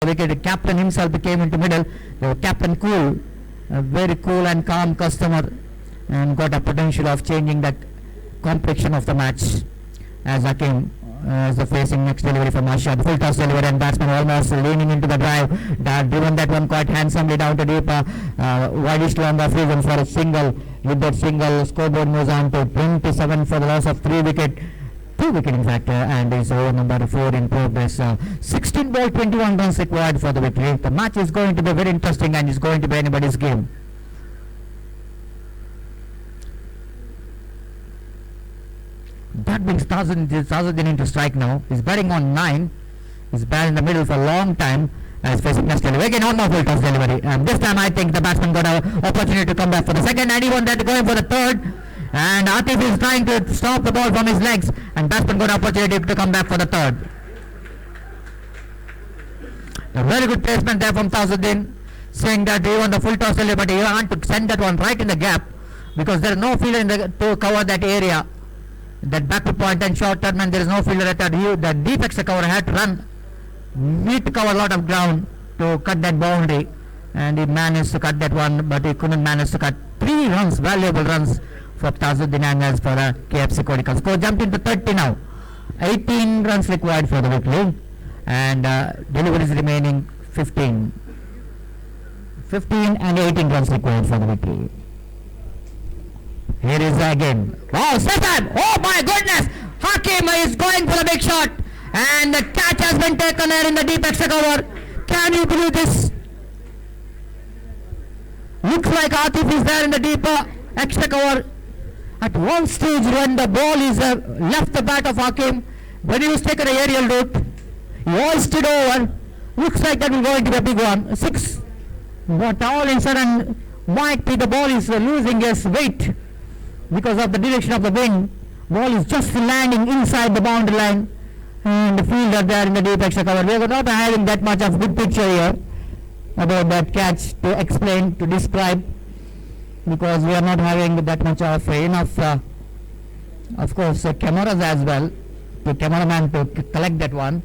wicket. The captain himself came into middle. The captain cool, a very cool and calm customer, and got a potential of changing the complexion of the match. As Hakim as the facing next delivery from Arshad, full toss delivery, and batsman almost leaning into the drive, driven that one quite handsomely down to deep, widest long of reason for a single. With that single, scoreboard moves on to 27 for the loss of 3 wicket. 2 wicket in fact, and is over number 4 in progress. 16 ball 21 runs required for the victory. The match is going to be very interesting and is going to be anybody's game. That brings Tajuddin into strike now. He's batting on 9. He's batting in the middle for a long time. As facing next delivery. Again, on full toss delivery. And this time I think the batsman got an opportunity to come back for the second, and he won that, going for the third. And Atif is trying to stop the ball from his legs, and batsman got an opportunity to come back for the third. A very good placement there from Tajuddin, saying that he won the full toss delivery, but he want to send that one right in the gap because there is no fielder to cover that area, that backward point and short term, and there is no fielder at that. The deep extra cover had to run, need to cover a lot of ground to cut that boundary, and he managed to cut that one, but he couldn't manage to cut 3 runs, valuable runs for Tajuddin Angles for the KFC Kodikkal. Score jumped into 30 now. 18 runs required for the victory, and deliveries remaining 15. 15 and 18 runs required for the victory. Here is again. Wow, Stefan! Oh my goodness! Hakim is going for a big shot, and the catch has been taken there in the deep extra cover. Can you believe this? Looks like Atif is there in the deep extra cover. At one stage when the ball is left the bat of Hakim, when he was taken an aerial route, he hoisted over. Looks like that will go into a big one. 6. But all in sudden, might be the ball is losing its weight because of the direction of the wind. Ball is just landing inside the boundary line, and the fielder there in the deep extra cover. We are not having that much of good picture here about that catch to explain, to describe, because we are not having that much of enough, of course, cameras as well, the cameraman to collect that one.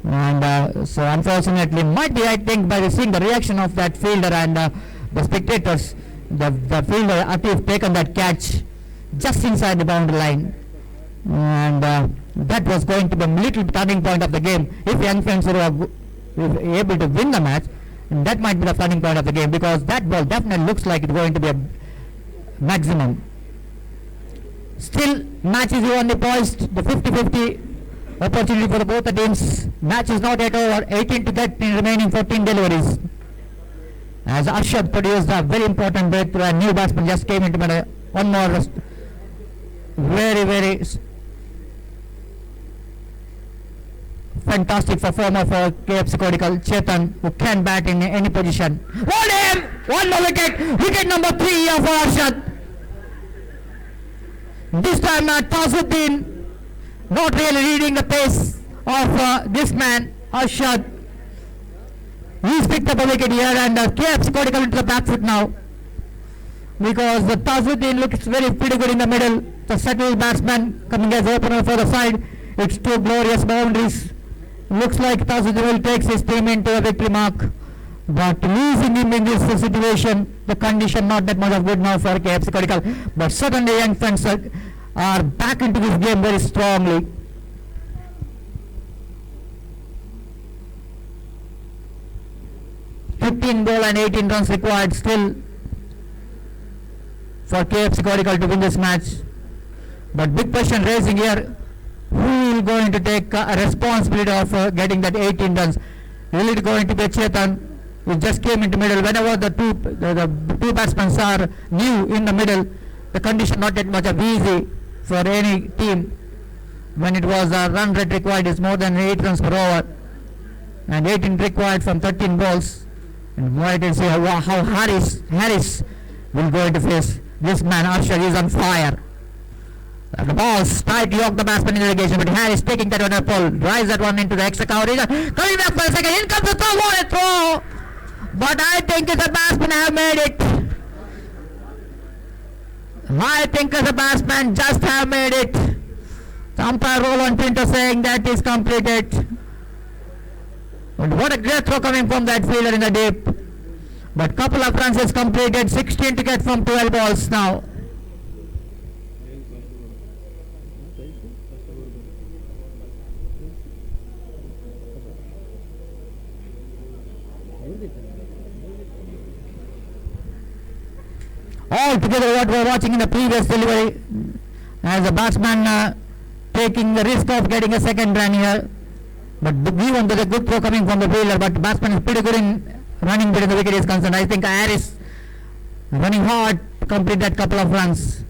And so unfortunately, might be, I think, by seeing the reaction of that fielder and the spectators, the fielder Atif taken that catch just inside the boundary line, and that was going to be a little turning point of the game. If Young Friends were able to win the match, and that might be the turning point of the game, because that ball definitely looks like it's going to be a maximum. Still, match is only poised, the 50-50 opportunity for both the teams. Match is not yet over. 18 to 13 remaining, 14 deliveries. As Arshad produced a very important breakthrough, and new batsman just came into middle. One more very fantastic performer for KFC Kodikkal, Chetan, who can bat in any position. Hold him! One more wicket! Wicket number 3 here for Arshad. This time Tajuddin not really reading the pace of this man, Arshad. He's picked up a wicket here, and KFC Kodikkal into the back foot now, because the Tajuddin looks pretty good in the middle. The settled batsman coming as opener for the side. It's 2 glorious boundaries. Looks like Tajuddin will take his team into a victory mark, but losing him in this situation, the condition not that much of good now for KFC Kodikkal. But certainly Young Friends are back into this game very strongly. (15 ball and 18 runs required still for KFC Kodikkal to win this match. But big question raising here, who is going to take a responsibility of getting that 18 runs? Will it going to be Chetan, who just came into middle? Whenever the two batsmen are new in the middle, the condition not that much of easy for any team. When it was a run rate required is more than 8 runs per over, and 18 required from 13 balls. And wait and see how Harris will go into face this man. Arshad is on fire. The ball tried to yoke the batsman in the relegation, but Harris taking that on a pull, drives that one into the extra cover. Coming back for a second, in comes the throw, what a throw! But I think as a batsman have made it. I think as a batsman just have made it. The umpire Roland Pinto saying that is completed. And what a great throw coming from that fielder in the deep. But couple of runs is completed. 16 to get from 12 balls now. All together what we were watching in the previous delivery, as a batsman taking the risk of getting a second run here, but given the good throw coming from the fielder, but batsman is pretty good in running between the wicket is concerned. I think Harris running hard to complete that couple of runs,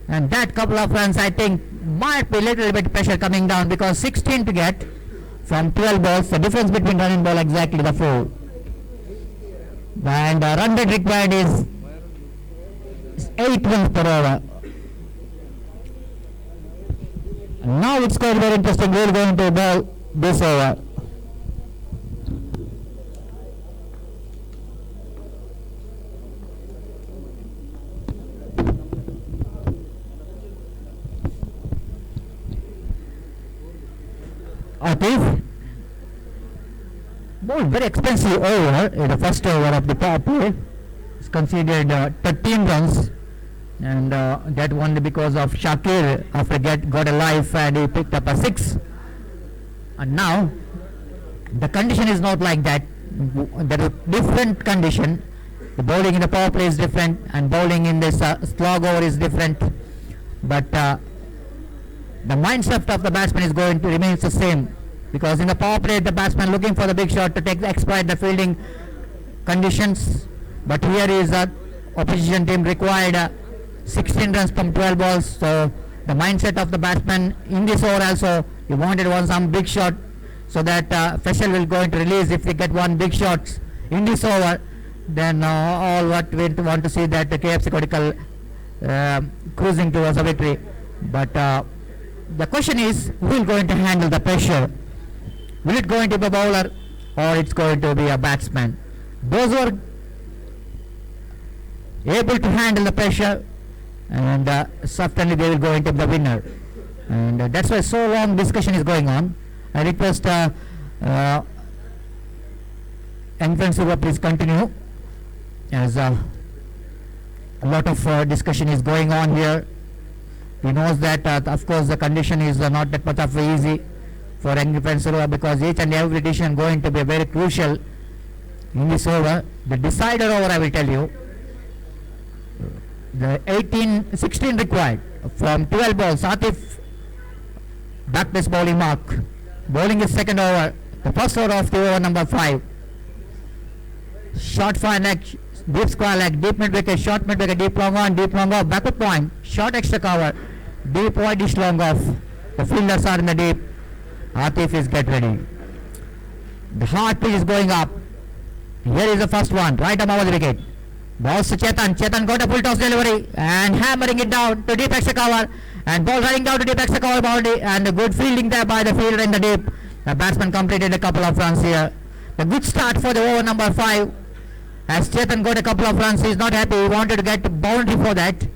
and that couple of runs I think might be a little bit pressure coming down, because 16 to get from 12 balls, the difference between run and ball exactly the 4, and run rate required is 8 runs per over. Now it's quite very interesting. We're going to ball this over. Atif, very expensive over in the first over of the power play. It's considered 13 runs, and that only because of Shakir after got a life and he picked up a 6. And now the condition is not like that. There is a different condition. The bowling in the power play is different, and bowling in this slog over is different. But the mindset of the batsman is going to remain the same, because in the power play the batsman looking for the big shot to exploit the fielding conditions. But here is the opposition team required 16 runs from 12 balls, so the mindset of the batsman in this over also, he wanted some big shot, so that Faisal will going to release if we get one big shot in this over. Then all what we want to see that the KFC Kodikkal cruising towards a victory. But the question is, who is going to handle the pressure? Will it going to be a bowler, or it's going to be a batsman? Those who are able to handle the pressure, and certainly they will go into the winner. And that's why so long discussion is going on. I request young friends who please continue, as a lot of discussion is going on here. We know that of course the condition is not that much of easy for young friends, because each and every decision going to be very crucial in this over. The decider over, I will tell you, the 16 required from 12 balls. Atif back this bowling mark. Bowling is second over, the first over of the over number 5. Short fine leg, deep square leg, deep mid wicket, short mid wicket, deep long on, deep long off, backward point, short extra cover, deep wide dish long off. The fielders are in the deep. Atif is get ready. The hard pitch is going up. Here is the first one, right arm over the wicket. Balls to Chetan. Chetan got a full toss delivery and hammering it down to deep extra cover, and ball running down to deep extra cover boundary, and a good fielding there by the fielder in the deep. The batsman completed a couple of runs here. A good start for the over number 5. As Chetan got a couple of runs, he is not happy. He wanted to get a boundary for that,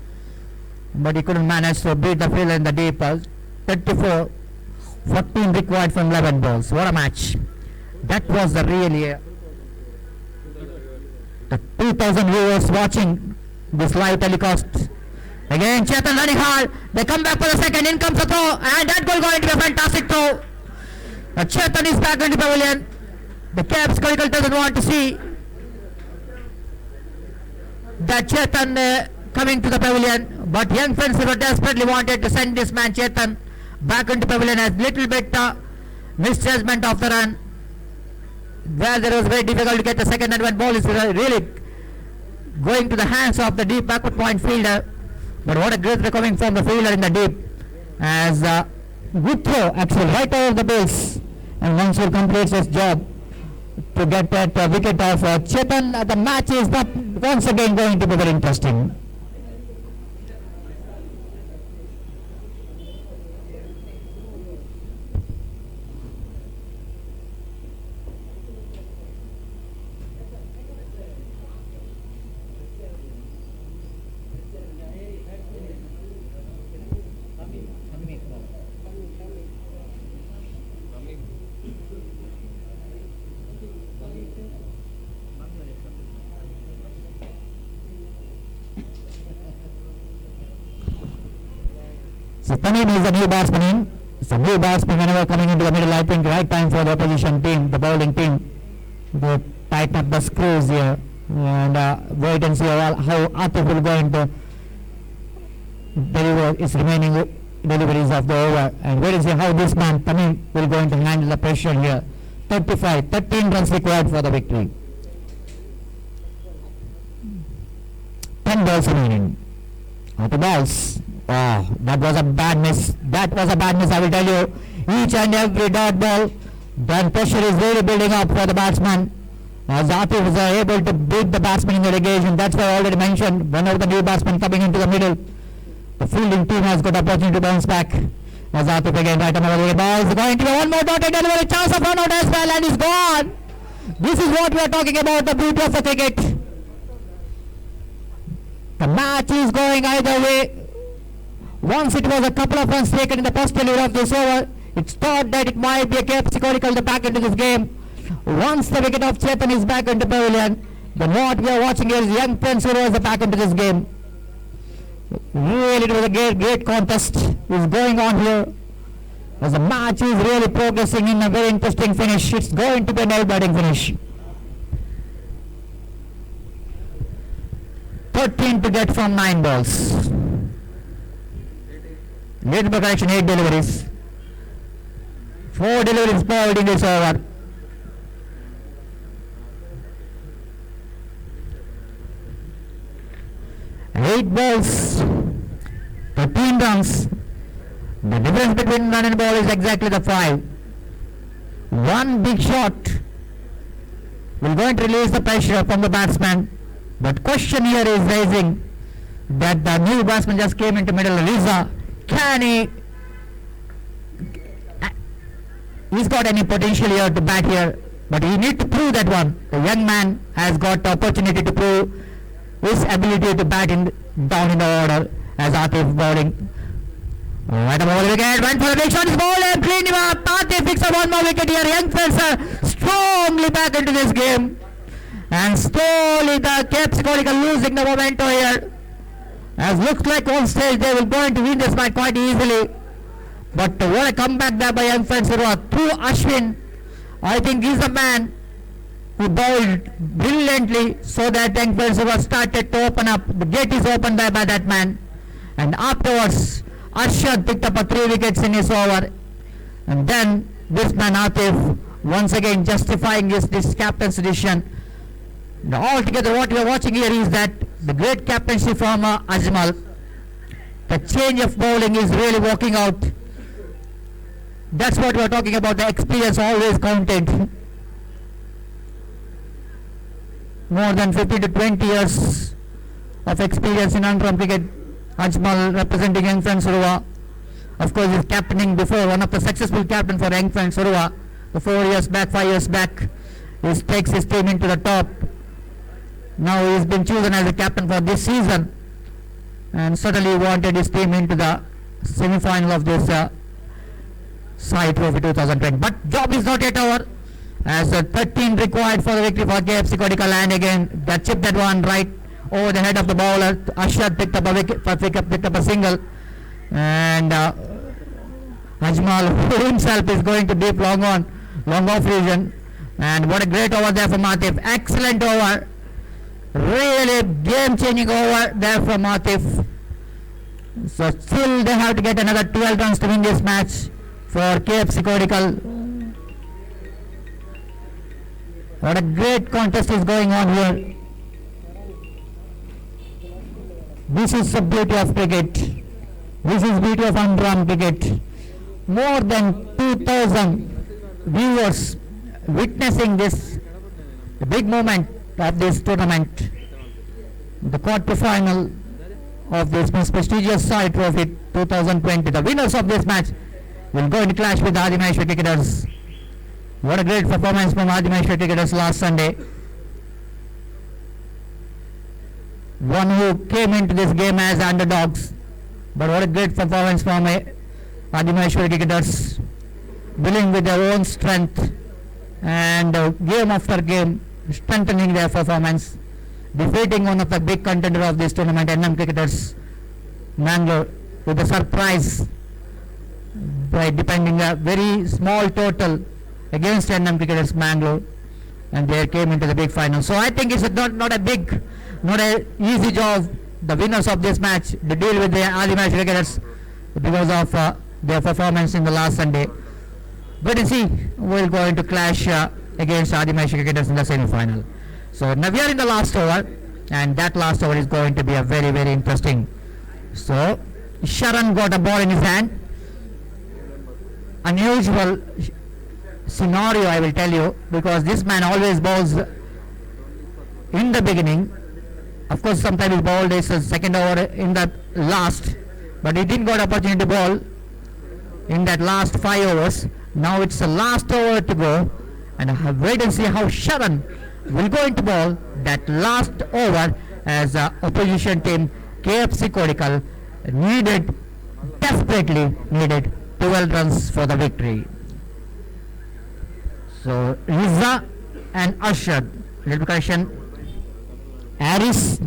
but he couldn't manage to beat the fielder in the deep. 34, 14 required from 11 balls. What a match. That was the really... the 2,000 viewers watching this live telecast. Again Chetan running hard. They come back for the second. In comes the throw, and that goal going to be a fantastic throw. Chetan is back into the pavilion. The KFC Kodikkal doesn't want to see that Chetan coming to the pavilion, but young friends were desperately wanted to send this man Chetan back into pavilion, as little bit misjudgment of the run, where there was very difficult to get the second, and when ball is really going to the hands of the deep backward point fielder. But what a great throw coming from the fielder in the deep, as good throw actually right over the base, and once he completes his job to get that wicket of Chetan. The match is once again going to be very interesting. So Tamim is a new batsman in. So new batsman whenever coming into the middle, I think right time for the opposition team, the bowling team, to tighten up the screws here and wait and see how Atif will go into deliver his remaining deliveries of the over, and wait and see how this man Tamim will go into handle the pressure here. 13 runs required for the victory. 10 balls remaining. Out the balls. Oh, that was a bad miss. That was a bad miss, I will tell you. Each and every dot ball. Then pressure is really building up for the batsman. As Atif is able to beat the batsman in the relegation. That's why I already mentioned. Whenever the new batsman coming into the middle, the fielding team has got opportunity to bounce back. As Atif again right over the ball is going to be one more dotted delivery, chance of run out as well, and is gone. This is what we are talking about, the beauty of the cricket. The match is going either way. Once it was a couple of runs taken in the first delivery of this over, it's thought that it might be a KFC Corical to back into this game. Once the wicket of Chetan is back into pavilion, then what we are watching here is young Prince is back into this game. Really, it was a great contest is going on here. As the match is really progressing in a very interesting finish. It's going to be a nail-biting finish. 13 to get from 9 balls. Little bit correction, 8 deliveries. 4 deliveries bowled in this over. 8 balls, 13 runs. The difference between run and ball is exactly the 5. One big shot will going to release the pressure from the batsman. But question here is raising that the new batsman just came into middle. Riza, can he's got any potential here to bat here, but he need to prove that one. The young man has got the opportunity to prove his ability to bat down in the order as Atif bowling. Right above the wicket, went for the big shot, is bowled and cleaned him up. Atif picks up one more wicket here. Young Spencer strongly back into this game. And slowly the Cape Corical losing the momentum here. As looks like on stage they will going to win this match quite easily. But what a comeback there by young Spencer through Ashwin. I think he's the man who bowled brilliantly so that young Spencer started to open up. The gate is opened by that man. And afterwards, Arshad picked up 3 wickets in his over. And then this man Atif once again justifying this captain's decision. Altogether what we are watching here is that the great captaincy from Ajmal. The change of bowling is really working out. That's what we are talking about, the experience always counted. More than 15 to 20 years of experience in underarm cricket. Ajmal representing Young Friends Surua. Of course, he's captaining before, one of the successful captain for Young Friends Surua. 4 years back, 5 years back, he takes his team into the top. Now he has been chosen as a captain for this season, and certainly wanted his team into the semi-final of this Sai Trophy 2020. But job is not yet over, as 13 required for the victory for KFC Corical, and again that chip that one right over the head of the bowler. Ashad picked up a wicket, picked up a single, and Ajmal himself is going to deep long off region. And what a great over there from Atif. Excellent over. Really game-changing over there from Atif. So still they have to get another 12 runs to win this match for KFC Corical. What a great contest is going on here. This is the beauty of cricket. This is beauty of underarm cricket. More than 2,000 viewers witnessing this big moment of this tournament, the quarter-final of this most prestigious Sai Trophy 2020. The winners of this match will go into clash with the Adi Maheshwari cricketers. What a great performance from Adi Maheshwari cricketers last Sunday. One who came into this game as underdogs, but what a great performance from Adi Maheshwari cricketers, dealing with their own strength and game after game strengthening their performance, defeating one of the big contender of this tournament, NM Cricketers, Mangalore, with a surprise by defending a very small total against NM Cricketers Mangalore, and they came into the big final. So I think it's not a easy job, the winners of this match, to deal with the Adimash Cricketers because of their performance in the last Sunday. But you see, we're going to clash against Adimash Cricketers in the semi-final. So now we are in the last over, and that last over is going to be a very, very interesting. So Sharan got a ball in his hand. Unusual scenario, I will tell you, because this man always bowls in the beginning. Of course, sometimes he bowled his second over in the last, but he didn't got opportunity to bowl in that last 5 overs. Now it's the last over to go, and I have wait and see how Sharan will go into bowl that last over, as opposition team KFC Kodikal desperately needed 12 runs for the victory. So Riza and Arshad, little correction, Aris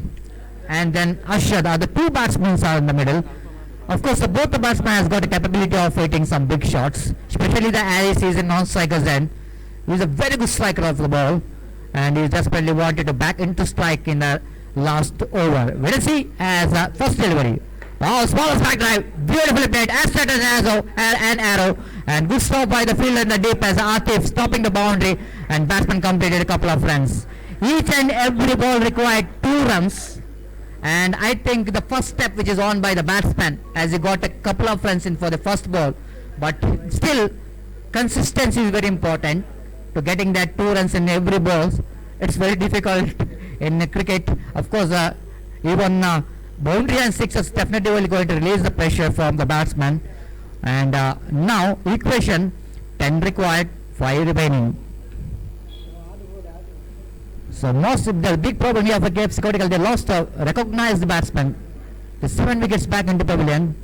and then Arshad are the two batsmen are in the middle. Of course, both the batsmen has got a capability of hitting some big shots, especially the Aris is a non-striker's end. He's a very good striker of the ball, and he desperately wanted to back into strike in the last over. We'll see as first delivery. Wow, small strike drive, beautifully played, as straight as an arrow, and good stop by the fielder in the deep as Atif stopping the boundary, and batsman completed a couple of runs. Each and every ball required 2 runs, and I think the first step which is on by the batsman, as he got a couple of runs in for the first ball, but still consistency is very important to getting that 2 runs in every ball. It's very difficult in cricket. Of course, even boundary and sixes definitely will going to release the pressure from the batsman. And now equation 10 required, 5 remaining. So the big problem here for KFC Kodikal, they lost a recognized batsman. The 7 wickets back into pavilion,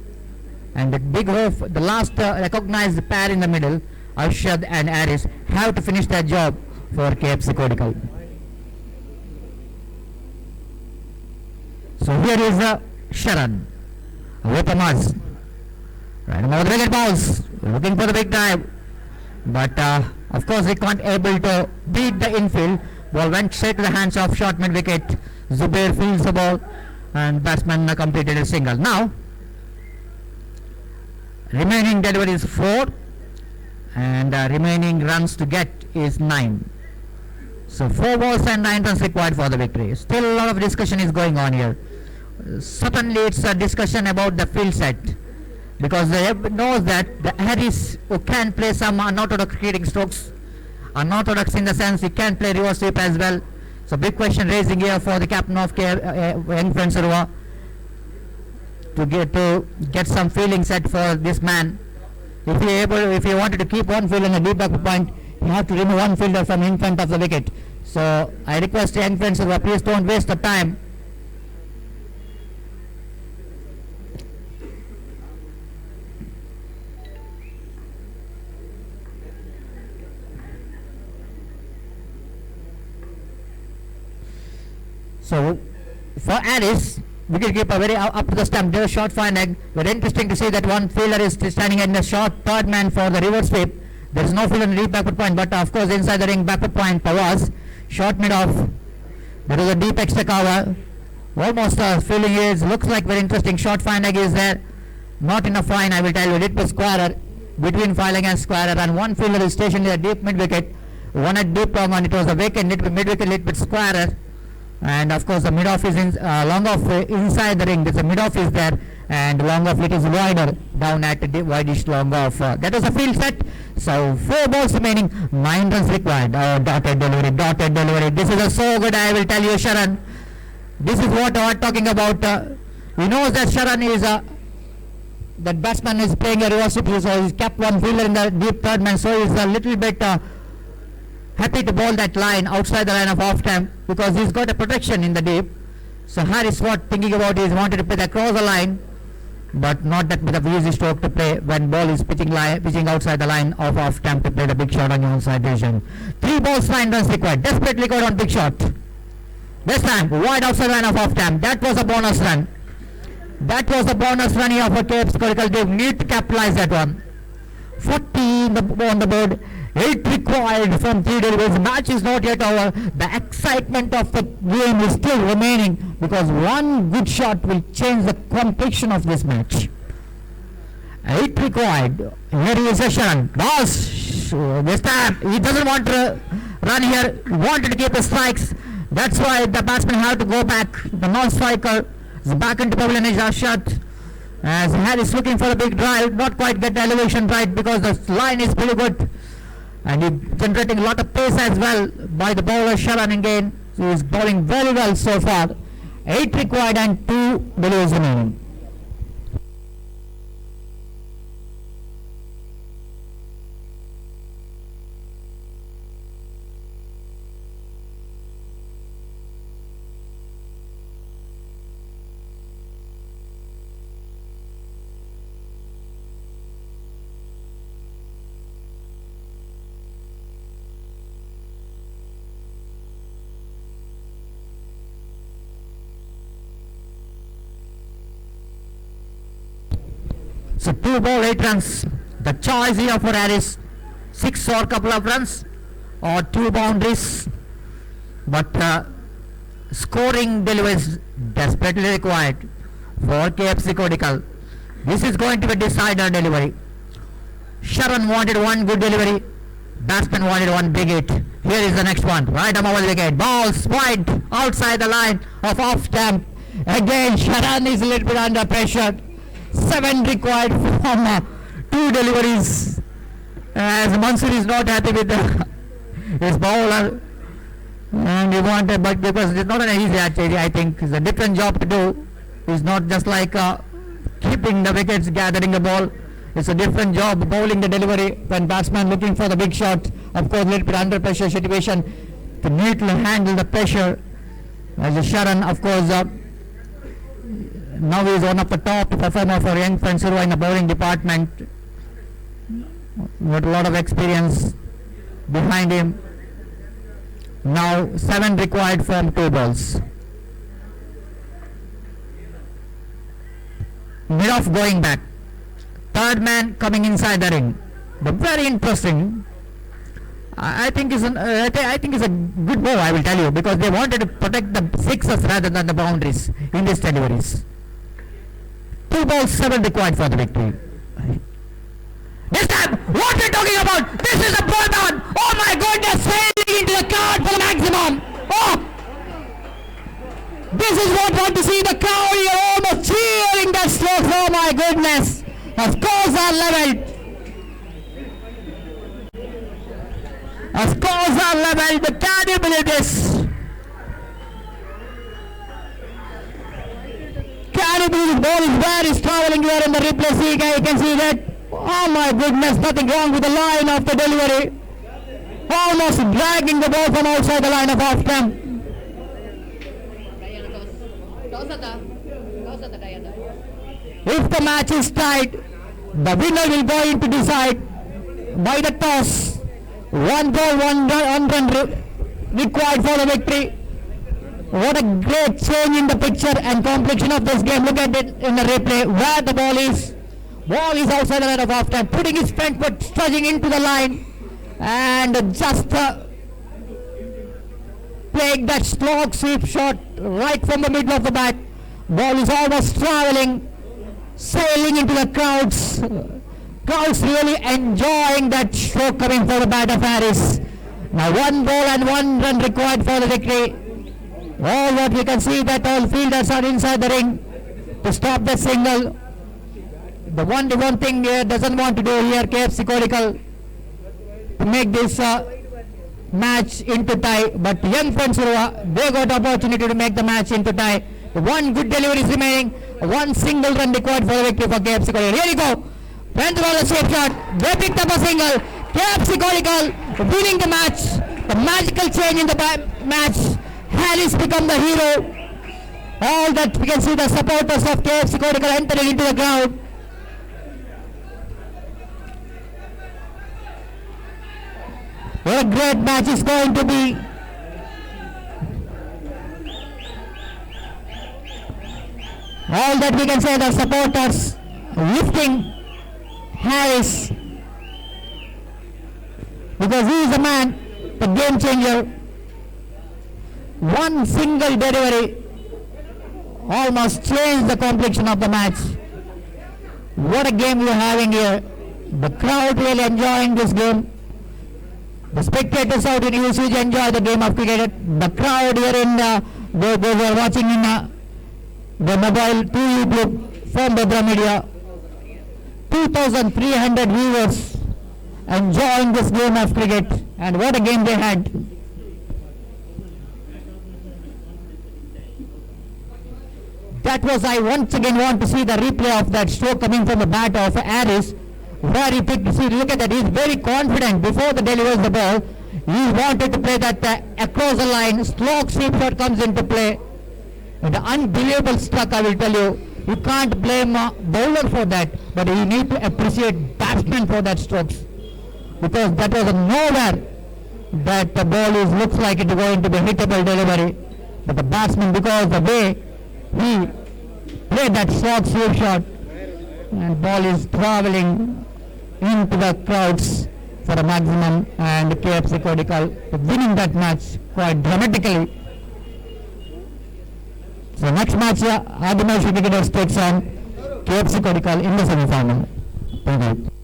and the big hope, the last recognized pair in the middle, Arshad and Aris, have to finish their job for KFC Kodikal. So here is Sharan with a mass. Right now the wicket balls, looking for the big drive, but of course he can't able to beat the infield. Ball went straight to the hands of short mid wicket. Zubair fields the ball, and batsman completed a single. Now remaining delivery is 4, and remaining runs to get is 9. So 4 balls and 9 runs required for the victory. Still a lot of discussion is going on here. Certainly it's a discussion about the field set, because they knows that the Harris, who can play some unorthodox cricketing strokes, unorthodox in the sense he can play reverse sweep as well. So big question raising here for the captain of Young Friends Sarwa to get some fielding set for this man. If he wanted to keep one fielder in a deep back point, you have to remove one fielder from in front of the wicket. So I request Young Friends Sarwa, please don't waste the time. So for Aris, wicketkeeper very up to the stump, there was short fine leg. Very interesting to see that one fielder is standing in the short third man for the reverse sweep. There is no fielder in the deep backward point, but of course inside the ring backward point, Pawaz, short mid off. There is a deep extra cover. Almost fielding is, looks like very interesting. Short fine leg is there. Not enough fine, I will tell you. It was squarer, between filing and squarer, and one fielder is stationed in the deep mid wicket. One at deep long, and it was a vacant mid wicket lit with squarer. And of course the mid off is long off inside the ring. There's a mid off is there, and long off it is wider down at the wideish long off. That was a field set. So 4 balls remaining, 9 runs required. Dotted delivery. This is a so good, I will tell you, Sharan. This is what I'm talking about. He knows that Sharan is that batsman is playing a reverse sweep, so he's kept one fielder in the deep third man, so he's a little bit happy to bowl that line outside the line of off time, because he's got a protection in the deep. So Harris what thinking about is wanted to play across the line, but not that with a easy stroke to play when ball is pitching outside the line of off time to play the big shot on the onside position. 3 balls, 9 runs required. Desperately got on big shot. This time wide outside line of off time. That was a bonus run. That was the bonus run here for KFC Kodikal. They need to capitalize that one. 40 on the board. 8 required from 3 deliveries. The match is not yet over. The excitement of the game is still remaining because one good shot will change the complexion of this match. 8 required. Here is Sharan. Boss, this time he doesn't want to run here. He wanted to keep the strikes. That's why the batsman had to go back. The non-striker is back into pavilion is Arshad. As Harris looking for a big drive, not quite get the elevation right because the line is pretty good. And he's generating a lot of pace as well by the bowler Sharan again. He is bowling very well so far. 8 required and 2 deliveries remaining. So 2 ball 8 runs. The choice here for Harris, 6 or couple of runs or 2 boundaries. But scoring deliveries desperately required for KFC Kodikkal. This is going to be decider delivery. Sharan wanted one good delivery. Batsman wanted one big hit. Here is the next one. Right arm over the wicket. Balls wide outside the line of off stamp. Again Sharan is a little bit under pressure. 7 required from 2 deliveries. As Mansur is not happy with his bowler, and he wanted, but because it's not an easy actually, I think it's a different job to do. It's not just like keeping the wickets, gathering the ball. It's a different job bowling the delivery when batsman looking for the big shot. Of course, little bit under pressure situation to neatly handle the pressure. As Sharan, of course. Now he is one of the top performer for young Fansuru in the bowling department. With a lot of experience behind him. Now 7 required from 2 balls. Miroff going back. Third man coming inside the ring. But very interesting. I think is I think it's a good move, I will tell you, because they wanted to protect the sixes rather than the boundaries in these deliveries. 2 balls 7 required for the victory. This time, what we're talking about? This is a ball down. Oh my goodness, sailing into the crowd for the maximum. Oh, this is what I want to see. The crowd here almost cheering that stroke. Oh my goodness, the scores are leveled. The scores are leveled. But can you believe this? Can you believe the ball is where is traveling here in the replay? See, you can see that. Oh my goodness, nothing wrong with the line of the delivery. Almost dragging the ball from outside the line of off stamp. If the match is tied, the winner will go in to decide by the toss. 1 ball, 1 run required for the victory. What a great change in the picture and complexion of this game. Look at it in the replay where the ball is. Ball is outside the line of off time, putting his front foot, trudging into the line and just playing that slow sweep shot right from the middle of the bat. Ball is almost traveling, sailing into the crowds. Crowds really enjoying that stroke coming for the bat of Harris. Now 1 ball and 1 run required for the victory. All what we can see that all fielders are inside the ring to stop the single. The one thing doesn't want to do here, KFC Kodikkal, to make this match into tie. But young Fansuru, they got opportunity to make the match into tie. 1 good delivery is remaining. 1 single run required for the victory for KFC Kodikkal. Here you go. Went to a safe shot. They picked up a single. KFC Kodikkal winning the match. The magical change in the match. Harris become the hero. All that we can see the supporters of KFC Kodikkal entering into the crowd. What a great match is going to be. All that we can say, the supporters lifting Harris because he is the man, the game changer. One single delivery almost changed the complexion of the match. What a game we are having here. The crowd really enjoying this game. The spectators out in usage enjoy the game of cricket. The crowd here in they were watching in the mobile to YouTube from Bhadra Media. 2,300 viewers enjoying this game of cricket, and what a game they had. That was, I once again want to see the replay of that stroke coming from the bat of Harris, where he picked, see, look at that, he's very confident before the delivers the ball. He wanted to play that across the line, slow sweep shot comes into play. And the unbelievable struck, I will tell you. You can't blame bowler for that, but you need to appreciate batsman for that strokes. Because that was nowhere that the ball looks like it is going to be hittable delivery. But the batsman, because the way he played that short sweep shot, and ball is traveling into the crowds for a maximum, and KFC Kodikkal winning that match quite dramatically. So next match, Adimashi Cricketers takes on KFC Kodikkal in the semi-final. Thank you.